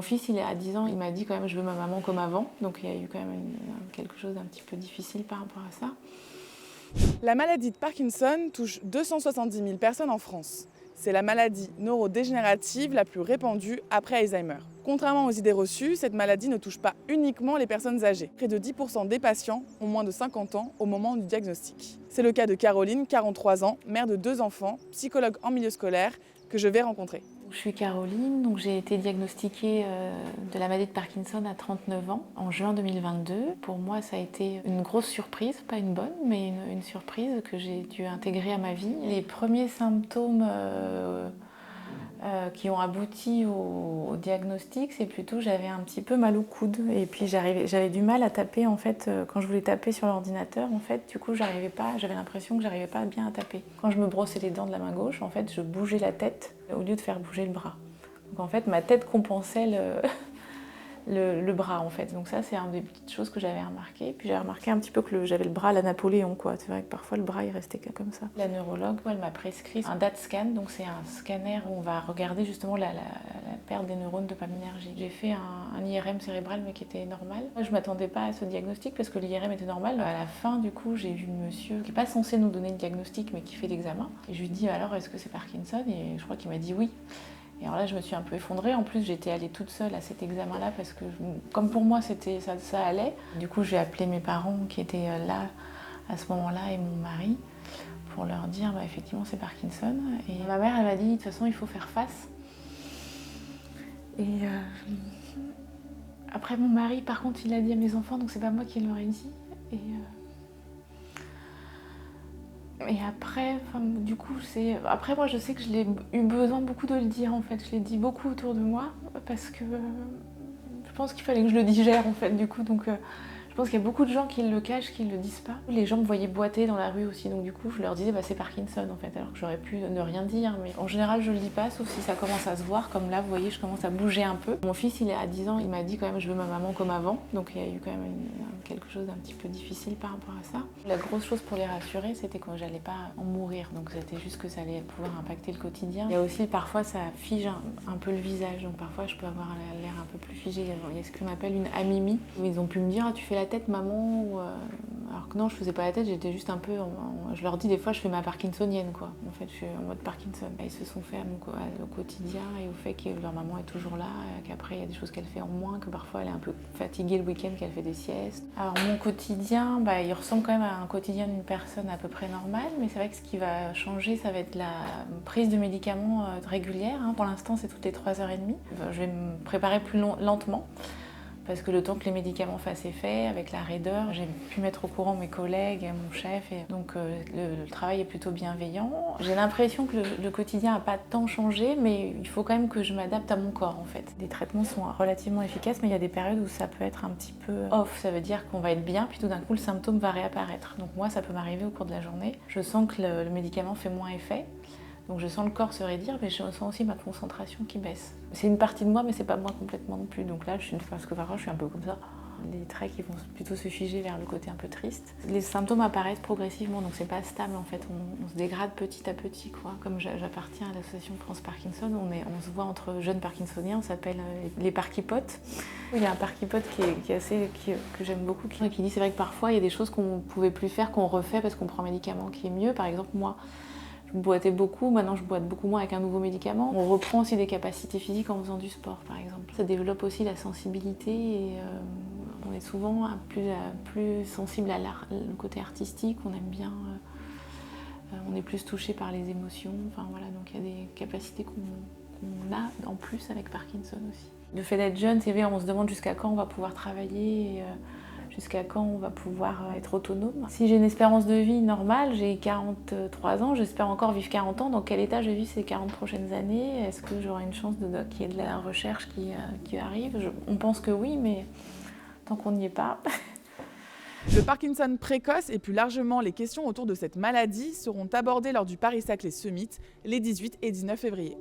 Mon fils, il est à 10 ans, il m'a dit quand même je veux ma maman comme avant, donc il y a eu quand même quelque chose d'un petit peu difficile par rapport à ça. La maladie de Parkinson touche 270 000 personnes en France. C'est la maladie neurodégénérative la plus répandue après Alzheimer. Contrairement aux idées reçues, cette maladie ne touche pas uniquement les personnes âgées. Près de 10% des patients ont moins de 50 ans au moment du diagnostic. C'est le cas de Caroline, 43 ans, mère de 2 enfants, psychologue en milieu scolaire, que je vais rencontrer. Je suis Caroline, donc j'ai été diagnostiquée de la maladie de Parkinson à 39 ans, en juin 2022. Pour moi, ça a été une grosse surprise, pas une bonne, mais une surprise que j'ai dû intégrer à ma vie. Les premiers symptômes qui ont abouti au diagnostic, c'est plutôt j'avais un petit peu mal au coude et puis j'avais du mal à taper en fait quand je voulais taper sur l'ordinateur en fait du coup j'avais l'impression que j'arrivais pas bien à taper. Quand je me brossais les dents de la main gauche en fait je bougeais la tête au lieu de faire bouger le bras. Donc en fait ma tête compensait le bras en fait. Donc ça c'est une des petites choses que j'avais remarqué. Puis j'avais remarqué un petit peu que j'avais le bras à la Napoléon quoi. C'est vrai que parfois le bras il restait comme ça. La neurologue elle m'a prescrit un DAT scan, donc c'est un scanner où on va regarder justement la perte des neurones dopaminergiques. J'ai fait un IRM cérébral mais qui était normal. Moi, je m'attendais pas à ce diagnostic parce que l'IRM était normal. À la fin du coup j'ai vu le monsieur qui n'est pas censé nous donner le diagnostic mais qui fait l'examen. Et je lui dis alors est-ce que c'est Parkinson et je crois qu'il m'a dit oui. Et alors là, je me suis un peu effondrée. En plus, j'étais allée toute seule à cet examen-là parce que, comme pour moi, ça allait. Du coup, j'ai appelé mes parents qui étaient là à ce moment-là et mon mari pour leur dire effectivement, c'est Parkinson. Et ma mère, elle m'a dit de toute façon, il faut faire face. Et après, mon mari, par contre, il l'a dit à mes enfants, donc c'est pas moi qui leur ai dit. Et après, du coup, après moi je sais que je l'ai eu besoin beaucoup de le dire en fait. Je l'ai dit beaucoup autour de moi parce que je pense qu'il fallait que je le digère en fait du coup. Donc je pense qu'il y a beaucoup de gens qui le cachent, qui ne le disent pas. Les gens me voyaient boiter dans la rue aussi, donc du coup je leur disais c'est Parkinson en fait, alors que j'aurais pu ne rien dire. Mais en général je le dis pas, sauf si ça commence à se voir, comme là vous voyez je commence à bouger un peu. Mon fils il est à 10 ans, il m'a dit quand même je veux ma maman comme avant, donc il y a eu quand même quelque chose d'un petit peu difficile par rapport à ça. La grosse chose pour les rassurer c'était que j'allais pas en mourir, donc c'était juste que ça allait pouvoir impacter le quotidien. Il y a aussi parfois ça fige un peu le visage, donc parfois je peux avoir l'air un peu plus figé. Il y a ce qu'on appelle une amimie, où ils ont pu me dire tu fais la tête maman alors que non je faisais pas la tête, j'étais juste un peu je leur dis des fois je fais ma parkinsonienne quoi, en fait je suis en mode Parkinson. Ils se sont fait au quotidien et au fait que leur maman est toujours là, qu'après il y a des choses qu'elle fait en moins, que parfois elle est un peu fatiguée le week-end, qu'elle fait des siestes. Alors mon quotidien il ressemble quand même à un quotidien d'une personne à peu près normale, mais c'est vrai que ce qui va changer ça va être la prise de médicaments régulière. Pour l'instant c'est toutes les 3h30. Je vais me préparer plus lentement parce que le temps que les médicaments fassent effet, avec la raideur, j'ai pu mettre au courant mes collègues, mon chef, et donc le travail est plutôt bienveillant. J'ai l'impression que le quotidien n'a pas tant changé, mais il faut quand même que je m'adapte à mon corps en fait. Les traitements sont relativement efficaces, mais il y a des périodes où ça peut être un petit peu off, ça veut dire qu'on va être bien, puis tout d'un coup le symptôme va réapparaître. Donc moi ça peut m'arriver au cours de la journée, je sens que le médicament fait moins effet. Donc je sens le corps se raidir, mais je sens aussi ma concentration qui baisse. C'est une partie de moi, mais c'est pas moi complètement non plus. Donc là, parce que parfois je suis un peu comme ça. Les traits qui vont plutôt se figer vers le côté un peu triste. Les symptômes apparaissent progressivement, donc c'est pas stable en fait. On se dégrade petit à petit, quoi. Comme j'appartiens à l'association France Parkinson, on se voit entre jeunes parkinsoniens, on s'appelle les parkipotes. Il y a un parkipote que j'aime beaucoup, qui dit c'est vrai que parfois il y a des choses qu'on ne pouvait plus faire, qu'on refait parce qu'on prend un médicament qui est mieux. Par exemple, moi, je boitais beaucoup, maintenant je boite beaucoup moins avec un nouveau médicament. On reprend aussi des capacités physiques en faisant du sport par exemple. Ça développe aussi la sensibilité et on est souvent plus sensible à le côté artistique, on aime bien, on est plus touché par les émotions. Enfin voilà, donc il y a des capacités qu'on a en plus avec Parkinson aussi. Le fait d'être jeune, c'est vrai, on se demande jusqu'à quand on va pouvoir travailler. Jusqu'à quand on va pouvoir être autonome. Si j'ai une espérance de vie normale, j'ai 43 ans, j'espère encore vivre 40 ans. Dans quel état je vis ces 40 prochaines années? Est-ce que j'aurai une chance qu'il y ait de la recherche qui arrive? On pense que oui, mais tant qu'on n'y est pas... Le Parkinson précoce et plus largement les questions autour de cette maladie seront abordées lors du Paris Saclay Summit les 18 et 19 février.